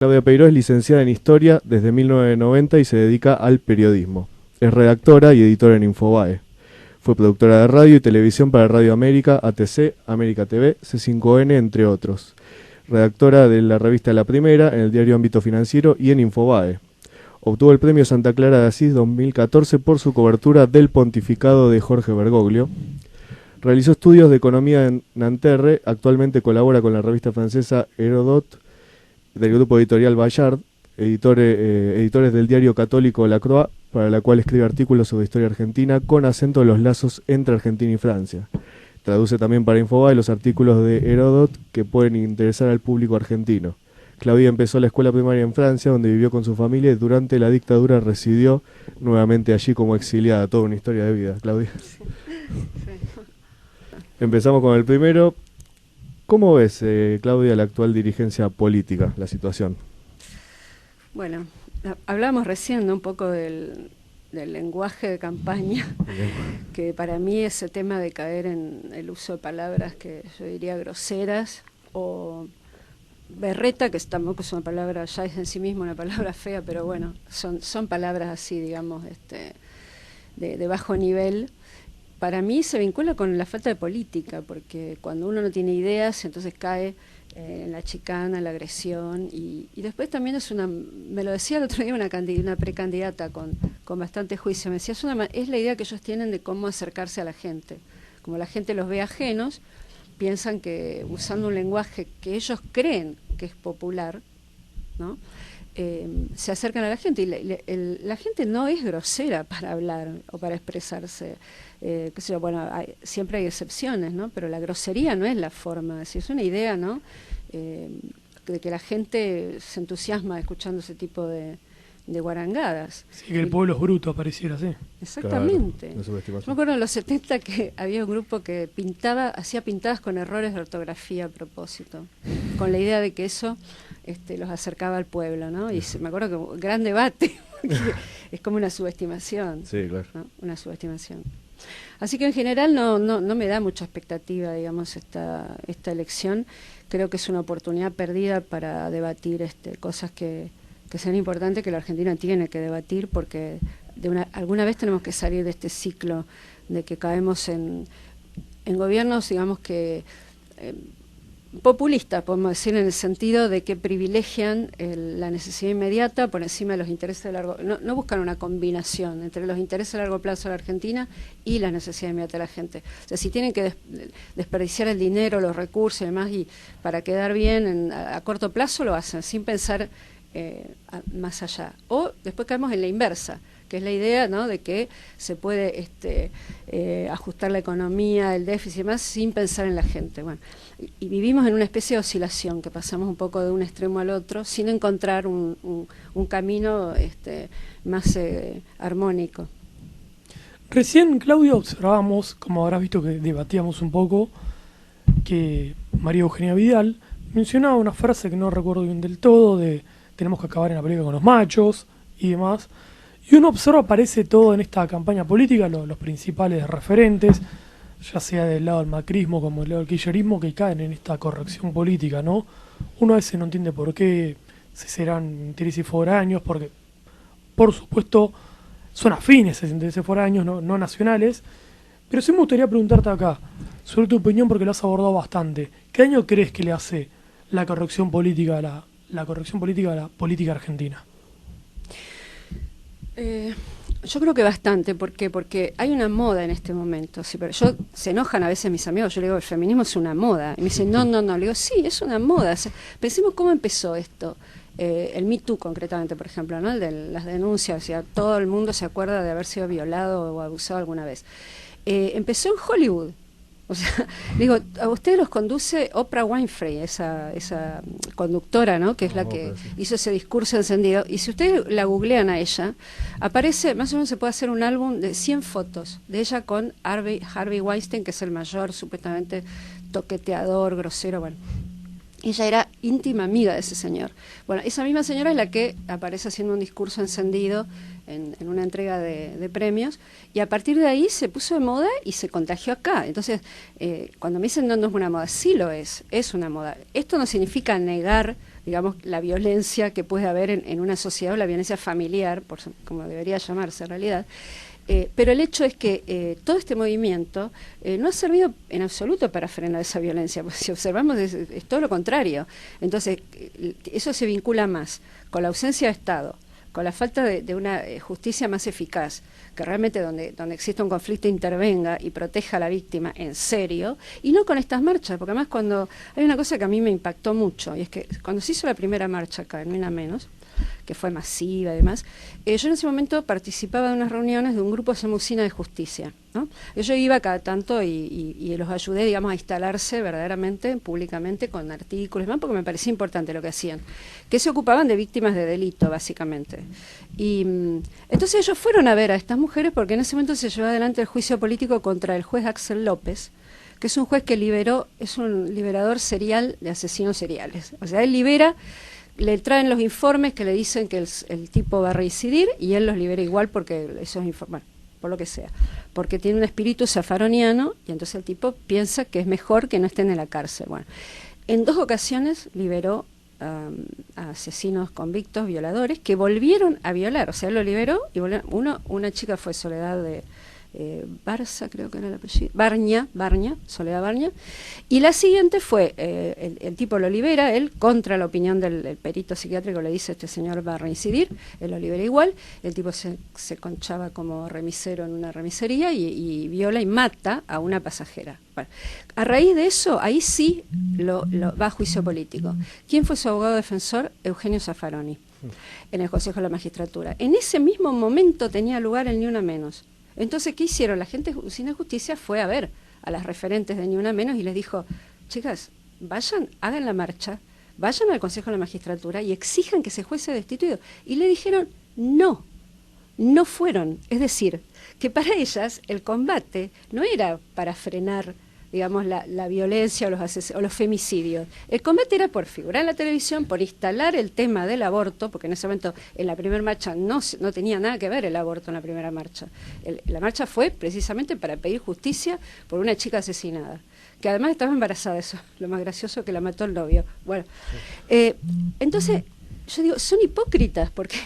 Claudia Peiró es licenciada en Historia desde 1990 y se dedica al periodismo. Es redactora y editora en Infobae. Fue productora de radio y televisión para Radio América, ATC, América TV, C5N, entre otros. Redactora de la revista La Primera, en el diario Ámbito Financiero y en Infobae. Obtuvo el premio Santa Clara de Asís 2014 por su cobertura del pontificado de Jorge Bergoglio. Realizó estudios de economía en Nanterre, actualmente colabora con la revista francesa Hérodote, del grupo editorial Bayard, editores del diario católico La Croix, para la cual escribe artículos sobre historia argentina con acento en los lazos entre Argentina y Francia. Traduce también para Infobae los artículos de Heródoto que pueden interesar al público argentino. Claudia empezó la escuela primaria en Francia, donde vivió con su familia y durante la dictadura residió nuevamente allí como exiliada. Toda una historia de vida, Claudia. Sí. Empezamos con el primero. ¿Cómo ves, Claudia, la actual dirigencia política, la situación? Bueno, hablamos recién un poco del lenguaje de campaña, que para mí ese tema de caer en el uso de palabras que yo diría groseras o berreta, que tampoco es una palabra, ya es en sí misma una palabra fea, pero bueno, son palabras así, digamos, de bajo nivel. Para mí se vincula con la falta de política, porque cuando uno no tiene ideas, entonces cae en la chicana, en la agresión, y después también me lo decía el otro día una precandidata con bastante juicio, me decía, es la idea que ellos tienen de cómo acercarse a la gente. Como la gente los ve ajenos, piensan que usando un lenguaje que ellos creen que es popular, ¿no? Se acercan a la gente, y la gente no es grosera para hablar o para expresarse. Bueno, siempre hay excepciones, ¿no? Pero la grosería no es la forma, es una idea, ¿no? De que la gente se entusiasma escuchando ese tipo de guarangadas. Sí, que el pueblo es bruto, pareciera así. Exactamente. Claro, yo me acuerdo en los 70 que había un grupo que hacía pintadas con errores de ortografía a propósito, con la idea de que eso los acercaba al pueblo, ¿no? Y me acuerdo que un gran debate, es como una subestimación. Sí, claro. ¿No? Una subestimación. Así que en general no me da mucha expectativa, digamos, esta elección. Creo que es una oportunidad perdida para debatir cosas que sean importantes, que la Argentina tiene que debatir, porque alguna vez tenemos que salir de este ciclo de que caemos en gobiernos, digamos que populistas, podemos decir, en el sentido de que privilegian la necesidad inmediata por encima de los intereses de largo plazo. No buscan una combinación entre los intereses a largo plazo de la Argentina y la necesidad inmediata de la gente. O sea, si tienen que desperdiciar el dinero, los recursos y demás, y para quedar bien a corto plazo, lo hacen sin pensar más allá. O después caemos en la inversa, que es la idea, ¿no?, de que se puede ajustar la economía, el déficit y demás, sin pensar en la gente. Bueno, y vivimos en una especie de oscilación, que pasamos un poco de un extremo al otro, sin encontrar un camino más armónico. Recién, Claudia, observamos, como habrás visto que debatíamos un poco, que María Eugenia Vidal mencionaba una frase que no recuerdo bien del todo, de tenemos que acabar en la pelea con los machos y demás. Y uno observa, aparece todo en esta campaña política, los principales referentes, ya sea del lado del macrismo como del lado del kirchnerismo, que caen en esta corrección política, ¿no? Uno a veces no entiende por qué, si serán intereses foráneos, porque, por supuesto, son afines a intereses foráneos, no nacionales. Pero sí me gustaría preguntarte acá, sobre tu opinión, porque lo has abordado bastante. ¿Qué daño crees que le hace la corrección política a la política argentina? Yo creo que bastante. ¿Por qué? Porque hay una moda en este momento. Sí, pero se enojan a veces mis amigos. Yo le digo, el feminismo es una moda. Y me dicen, no. Le digo, sí, es una moda. O sea, pensemos cómo empezó esto. El Me Too, concretamente, por ejemplo, ¿no? El de las denuncias. O sea, todo el mundo se acuerda de haber sido violado o abusado alguna vez. Empezó en Hollywood. O sea, digo, a ustedes los conduce Oprah Winfrey, esa conductora, ¿no?, que es la que hizo ese discurso encendido. Y si ustedes la googlean a ella, aparece, más o menos se puede hacer un álbum de 100 fotos de ella con Harvey Weinstein, que es el mayor, supuestamente, toqueteador, grosero, bueno. Ella era íntima amiga de ese señor. Bueno, esa misma señora es la que aparece haciendo un discurso encendido en una entrega de premios, y a partir de ahí se puso de moda y se contagió acá. Entonces, cuando me dicen no es una moda, sí lo es una moda. Esto no significa negar digamos, la violencia que puede haber en una sociedad, o la violencia familiar, como debería llamarse en realidad. Pero el hecho es que todo este movimiento no ha servido en absoluto para frenar esa violencia, porque si observamos es todo lo contrario. Entonces, eso se vincula más con la ausencia de Estado, con la falta de una justicia más eficaz, que realmente donde existe un conflicto intervenga y proteja a la víctima en serio, y no con estas marchas, porque además cuando hay una cosa que a mí me impactó mucho, y es que cuando se hizo la primera marcha acá en Mina Menos, que fue masiva y demás, yo en ese momento participaba de unas reuniones de un grupo que se llama Usina de Justicia, ¿no? Yo iba cada tanto y los ayudé, digamos, a instalarse verdaderamente, públicamente, con artículos, ¿no? Porque me parecía importante lo que hacían, que se ocupaban de víctimas de delito, básicamente. Y entonces ellos fueron a ver a estas mujeres porque en ese momento se llevó adelante el juicio político contra el juez Axel López, que es un juez que es un liberador serial de asesinos seriales. O sea, él libera, le traen los informes que le dicen que el tipo va a reincidir y él los libera igual porque esos informes, por lo que sea, porque tiene un espíritu zafaroniano y entonces el tipo piensa que es mejor que no estén en la cárcel. Bueno, en 2 ocasiones liberó a asesinos convictos, violadores, que volvieron a violar. O sea, él lo liberó y una chica fue Soledad de Barza, creo que era el apellido, Barña, Soledad Barña, y la siguiente fue, el tipo lo libera, él contra la opinión del perito psiquiátrico le dice este señor va a reincidir, él lo libera igual, el tipo se conchaba como remisero en una remisería y viola y mata a una pasajera. Bueno, a raíz de eso, ahí sí lo va a juicio político. ¿Quién fue su abogado defensor? Eugenio Zaffaroni, en el Consejo de la Magistratura. En ese mismo momento tenía lugar el Ni Una Menos. Entonces, ¿qué hicieron? La gente de Usina de Justicia fue a ver a las referentes de Ni Una Menos y les dijo, chicas, vayan, hagan la marcha, vayan al Consejo de la Magistratura y exijan que ese juez sea destituido. Y le dijeron, no fueron. Es decir, que para ellas el combate no era para frenar, digamos, la violencia o los femicidios. El combate era por figurar en la televisión, por instalar el tema del aborto, porque en ese momento en la primera marcha no tenía nada que ver el aborto en la primera marcha. La marcha fue precisamente para pedir justicia por una chica asesinada, que además estaba embarazada, eso, lo más gracioso, que la mató el novio. Bueno, entonces yo digo, son hipócritas, porque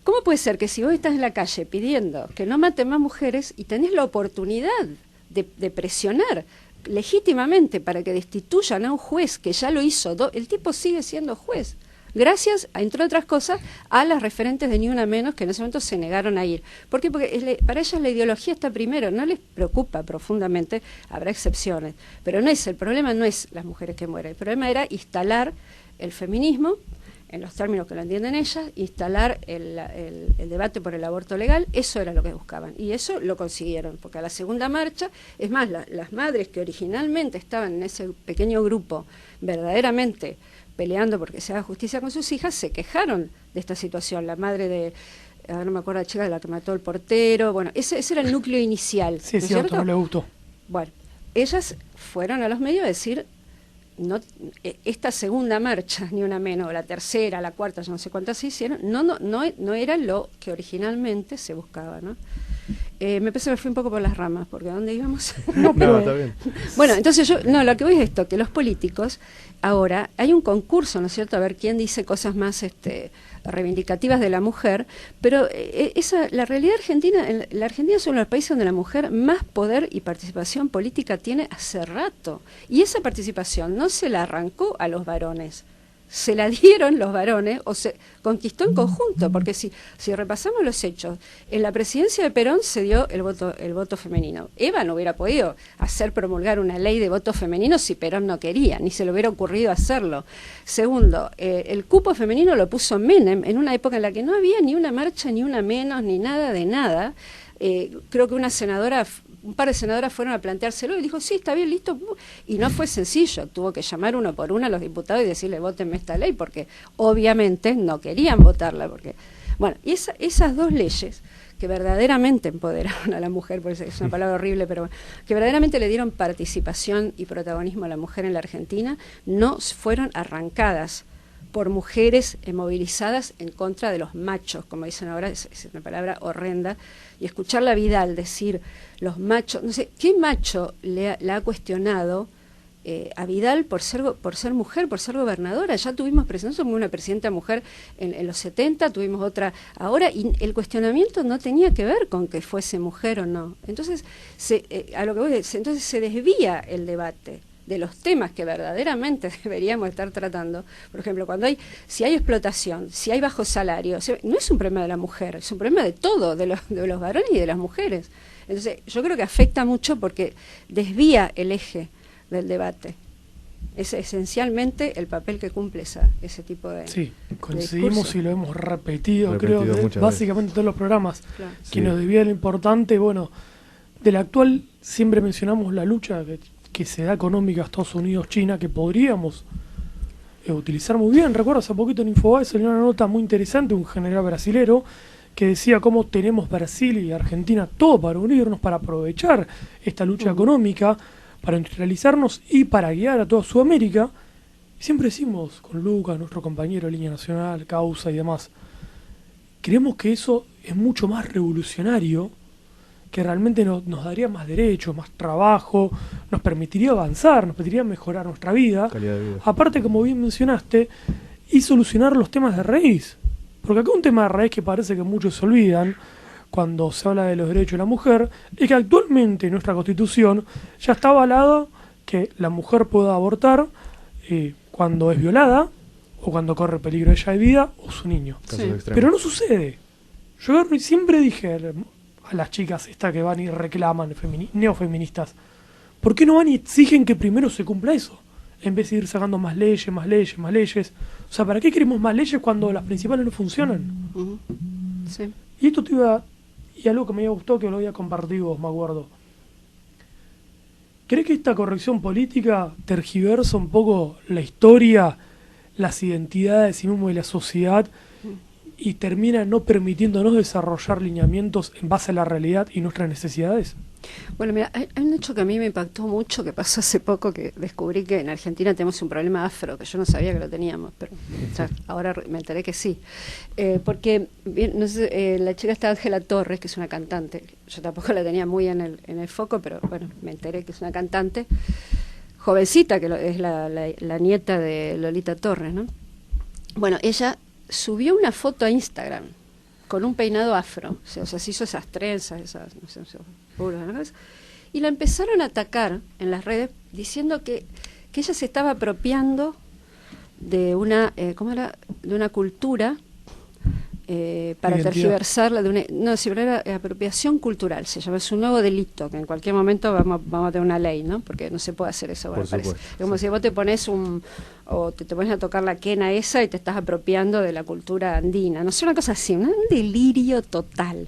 ¿cómo puede ser que si vos estás en la calle pidiendo que no maten más mujeres y tenés la oportunidad de presionar legítimamente para que destituyan a un juez que ya lo hizo, el tipo sigue siendo juez, gracias, entre otras cosas, a las referentes de Ni Una Menos que en ese momento se negaron a ir? ¿Por qué? Porque para ellas la ideología está primero, no les preocupa profundamente, habrá excepciones, pero el problema no es las mujeres que mueren, el problema era instalar el feminismo, en los términos que lo entienden ellas, instalar el debate por el aborto legal. Eso era lo que buscaban, y eso lo consiguieron, porque a la segunda marcha, es más, las madres que originalmente estaban en ese pequeño grupo verdaderamente peleando porque se haga justicia con sus hijas, se quejaron de esta situación. La madre de, no me acuerdo la chica de la que mató el portero, bueno, ese era el núcleo inicial. Sí, es cierto, no le gustó. Bueno, ellas fueron a los medios a decir, no, esta segunda marcha, Ni Una Menos, la tercera, la cuarta, yo no sé cuántas se hicieron, no era lo que originalmente se buscaba, ¿no? Me parece que me fui un poco por las ramas, porque ¿a dónde íbamos? No, está bien. Bueno, entonces lo que voy es esto, que los políticos, ahora, hay un concurso, ¿no es cierto?, a ver quién dice cosas más reivindicativas de la mujer, pero la realidad argentina, la Argentina es uno de los países donde la mujer más poder y participación política tiene hace rato, y esa participación no se la arrancó a los varones, se la dieron los varones o se conquistó en conjunto, porque si repasamos los hechos, en la presidencia de Perón se dio el voto femenino. Eva no hubiera podido hacer promulgar una ley de voto femenino si Perón no quería, ni se le hubiera ocurrido hacerlo. Segundo, el cupo femenino lo puso Menem en una época en la que no había ni una marcha, ni una menos, ni nada de nada. Creo que un par de senadoras fueron a planteárselo y dijo, sí, está bien, listo, y no fue sencillo, tuvo que llamar uno por uno a los diputados y decirle, vótenme esta ley, porque obviamente no querían votarla, porque, bueno, y esas 2 leyes que verdaderamente empoderaron a la mujer, por eso es una palabra horrible, pero bueno, que verdaderamente le dieron participación y protagonismo a la mujer en la Argentina, no fueron arrancadas por mujeres movilizadas en contra de los machos, como dicen ahora, es una palabra horrenda, y escucharla a Vidal decir, los machos, no sé, ¿qué macho la ha cuestionado a Vidal por ser mujer, por ser gobernadora. Ya tuvimos una presidenta mujer en los 70, tuvimos otra ahora, y el cuestionamiento no tenía que ver con que fuese mujer o no. Entonces, entonces se desvía el debate de los temas que verdaderamente deberíamos estar tratando. Por ejemplo, si hay explotación, si hay bajo salario, no es un problema de la mujer, es un problema de todo, de los varones y de las mujeres. Entonces, yo creo que afecta mucho porque desvía el eje del debate. Es esencialmente el papel que cumple ese tipo de Sí, coincidimos de y lo hemos repetido creo, básicamente en todos los programas, claro. Que nos desvía lo importante, bueno, del actual siempre mencionamos la lucha que se da económica a Estados Unidos, China, que podríamos utilizar muy bien. Recuerdo hace poquito en Infobae salió una nota muy interesante, un general brasilero, que decía cómo tenemos Brasil y Argentina todo para unirnos, para aprovechar esta lucha económica, para industrializarnos y para guiar a toda Sudamérica. Y siempre decimos con Lucas, nuestro compañero de Línea Nacional, Causa y demás, creemos que eso es mucho más revolucionario, que realmente nos daría más derechos, más trabajo, nos permitiría avanzar, nos permitiría mejorar nuestra vida. Calidad de vida. Aparte, como bien mencionaste, y solucionar los temas de raíz. Porque acá un tema de raíz que parece que muchos se olvidan cuando se habla de los derechos de la mujer, es que actualmente en nuestra Constitución ya está avalado que la mujer pueda abortar cuando es violada o cuando corre peligro ella de vida o su niño. Sí. Pero no sucede. Yo siempre dije a las chicas que van y reclaman, neofeministas, ¿por qué no van y exigen que primero se cumpla eso? En vez de ir sacando más leyes, más leyes, más leyes. O sea, ¿para qué queremos más leyes cuando las principales no funcionan? Sí. Y esto y algo que me gustó, que lo había compartido vos, me acuerdo. ¿Crees que esta corrección política tergiversa un poco la historia, las identidades y mismo de la sociedad y termina no permitiéndonos desarrollar lineamientos en base a la realidad y nuestras necesidades? Bueno, mira, hay un hecho que a mí me impactó mucho, que pasó hace poco, que descubrí que en Argentina tenemos un problema afro, que yo no sabía que lo teníamos, pero ahora me enteré que sí. Porque, bien, no sé, la chica está Ángela Torres, que es una cantante, yo tampoco la tenía muy en el foco, pero bueno, me enteré que es una cantante jovencita, que es la nieta de Lolita Torres, ¿no? Bueno, ella subió una foto a Instagram con un peinado afro, o sea, se hizo esas trenzas, no sé, y la empezaron a atacar en las redes diciendo que ella se estaba apropiando de una de una cultura para tergiversarla, pero era apropiación cultural, se llama, es un nuevo delito, que en cualquier momento vamos a tener una ley, ¿no? Porque no se puede hacer eso, bueno, parece. Es como si vos te pones o te pones a tocar la quena esa y te estás apropiando de la cultura andina, no sé, una cosa así, un delirio total.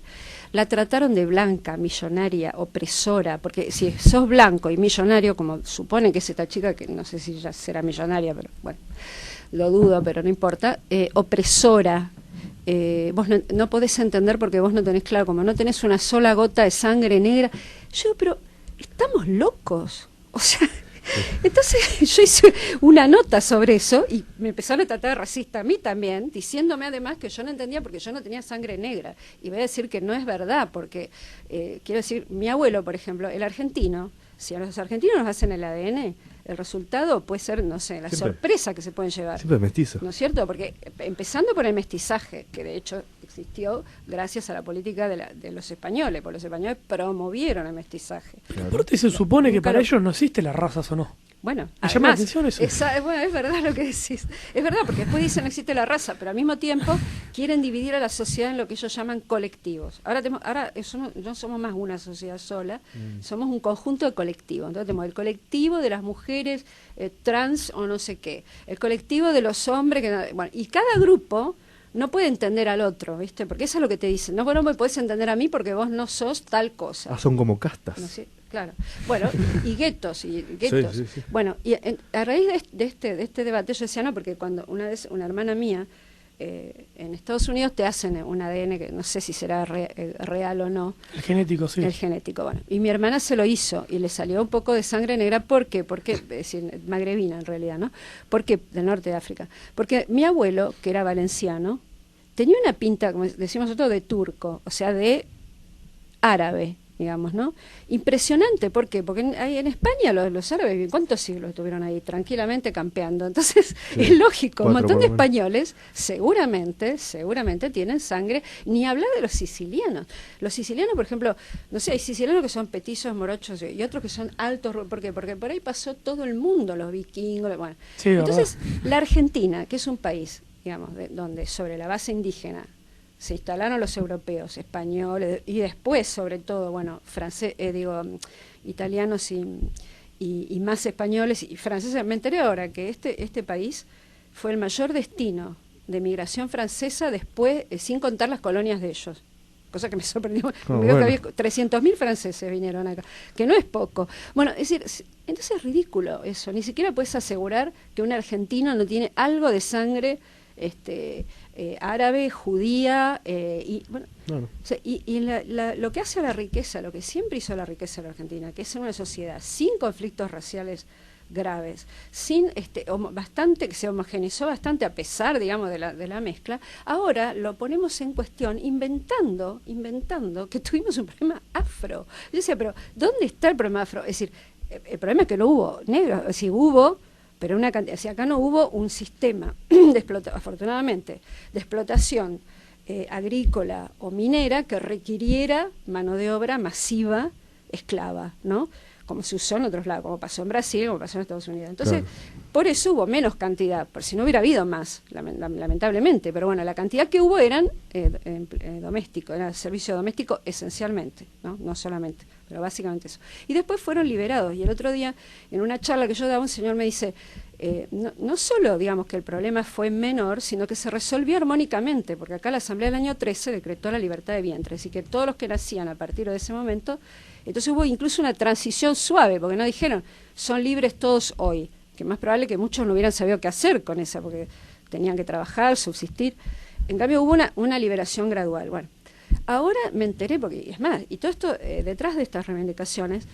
La trataron de blanca, millonaria, opresora, porque si sos blanco y millonario, como supone que es esta chica, que no sé si ya será millonaria, pero bueno, lo dudo, pero no importa, opresora. Vos no podés entender porque vos no tenés claro, como no tenés una sola gota de sangre negra. Yo, pero estamos locos. O sea, entonces yo hice una nota sobre eso y me empezaron a tratar de racista a mí también, diciéndome además que yo no entendía porque yo no tenía sangre negra. Y voy a decir que no es verdad, porque quiero decir, mi abuelo, por ejemplo, el argentino, si a los argentinos nos hacen el ADN, el resultado puede ser, no sé, la sorpresa que se pueden llevar. Siempre mestizo. ¿No es cierto? Porque empezando por el mestizaje, que de hecho existió gracias a la política de los españoles, porque los españoles promovieron el mestizaje. Claro. Aparte se supone que para ellos no existe las razas, ¿o no? Bueno, ¿Me llama la atención eso? Bueno, es verdad lo que decís. Es verdad, porque después dicen no existe la raza, pero al mismo tiempo quieren dividir a la sociedad en lo que ellos llaman colectivos. Ahora no somos más una sociedad sola, somos un conjunto de colectivos. Entonces tenemos el colectivo de las mujeres trans o no sé qué, el colectivo de los hombres, bueno, y cada grupo no puede entender al otro, ¿viste? Porque eso es lo que te dicen. No, vos no me podés entender a mí porque vos no sos tal cosa. Son como castas. No sé. Claro, bueno, y guetos. Sí. Bueno, y a raíz de este debate yo decía, no, porque cuando una vez una hermana mía en Estados Unidos te hacen un ADN que no sé si será real o no. El genético, sí. El genético, bueno. Y mi hermana se lo hizo y le salió un poco de sangre negra. ¿Por qué? Porque, es decir, magrebina en realidad, ¿no? Porque del norte de África. Porque mi abuelo, que era valenciano, tenía una pinta, como decimos nosotros, de turco, o sea, de árabe. digamos, ¿no? Impresionante, ¿por qué? Porque en España los árabes, ¿cuántos siglos estuvieron ahí tranquilamente campeando? Entonces, Sí, es lógico, un 4 montón por de lo menos. españoles seguramente tienen sangre, ni hablar de los sicilianos. Los sicilianos, por ejemplo, no sé, hay sicilianos que son petizos, morochos, y otros que son altos, ¿por qué? Porque por ahí pasó todo el mundo, los vikingos, bueno. Sí, Entonces, la Argentina, que es un país, digamos, donde sobre la base indígena se instalaron los europeos, españoles, y después, sobre todo, bueno, italianos y más españoles y franceses. Me enteré ahora que este país fue el mayor destino de migración francesa después, sin contar las colonias de ellos. Cosa que me sorprendió. Me dijo que había 300.000 franceses vinieron acá, que no es poco. Bueno, es decir, entonces es ridículo eso. Ni siquiera puedes asegurar que un argentino no tiene algo de sangre árabe, judía, y bueno, Claro. o sea, lo que hace a la riqueza, lo que siempre hizo la riqueza de la Argentina, que es una sociedad sin conflictos raciales graves, sin que se homogeneizó bastante a pesar, digamos, de la mezcla. Ahora lo ponemos en cuestión inventando que tuvimos un problema afro. Yo decía, pero ¿dónde está el problema afro? Es decir, el problema es que no hubo negros, es decir, hubo, pero una cantidad, si acá no hubo un sistema afortunadamente, de explotación agrícola o minera que requiriera mano de obra masiva, esclava, ¿no? Como se usó en otros lados, como pasó en Brasil, como pasó en Estados Unidos. Entonces, por eso hubo menos cantidad, por si no hubiera habido más, lamentablemente. Pero bueno, la cantidad que hubo eran domésticos, era servicio doméstico esencialmente, no solamente, pero básicamente eso. Y después fueron liberados. Y el otro día, en una charla que yo daba, un señor me dice, no solo, digamos, que el problema fue menor, sino que se resolvió armónicamente, porque acá la Asamblea del año 13 decretó la libertad de vientre, así que todos los que nacían a partir de ese momento, entonces hubo incluso una transición suave, porque no dijeron, son libres todos hoy, que más probable que muchos no hubieran sabido qué hacer con esa, porque tenían que trabajar, subsistir. En cambio hubo una liberación gradual. Bueno, ahora me enteré, porque es más, y todo esto, detrás de estas reivindicaciones,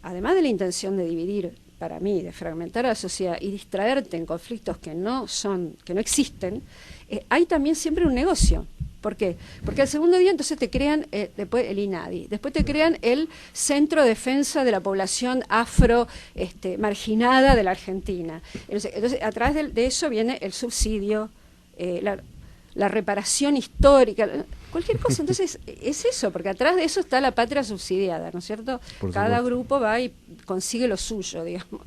además de la intención de dividir, para mí, de fragmentar a la sociedad y distraerte en conflictos que no existen, hay también siempre un negocio. ¿Por qué? Porque al segundo día entonces te crean después el INADI, después te crean el Centro de Defensa de la Población Afro marginada de la Argentina. Entonces a través de eso viene el subsidio, la reparación histórica, cualquier cosa. Entonces es eso, porque atrás de eso está la patria subsidiada, ¿no es cierto? Cada grupo va y consigue lo suyo, digamos.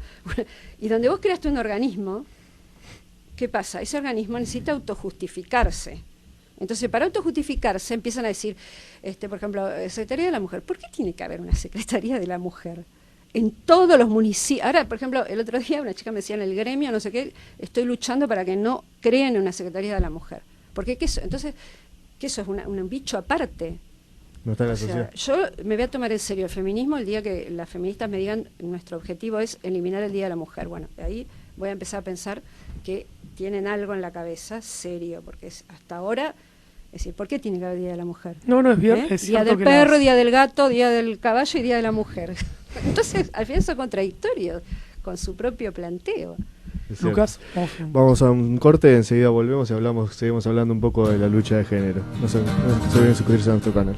Y donde vos creaste un organismo, ¿qué pasa? Ese organismo necesita autojustificarse. Entonces, para autojustificarse empiezan a decir, por ejemplo, Secretaría de la Mujer. ¿Por qué tiene que haber una Secretaría de la Mujer en todos los municipios? Ahora, por ejemplo, el otro día una chica me decía en el gremio, no sé qué, estoy luchando para que no creen en una Secretaría de la Mujer. Porque entonces, ¿qué eso es un bicho aparte? No está en la sociedad. Yo me voy a tomar en serio el feminismo el día que las feministas me digan, nuestro objetivo es eliminar el Día de la Mujer. Bueno, de ahí voy a empezar a pensar que tienen algo en la cabeza serio, porque hasta ahora... Es decir, ¿por qué tiene que haber Día de la Mujer? No, es bien. Es Día del perro, Día del gato, Día del caballo y Día de la Mujer. Entonces, al final son contradictorios con su propio planteo. Lucas, vamos a un corte, enseguida volvemos y seguimos hablando un poco de la lucha de género. No se olviden suscribirse a nuestro canal.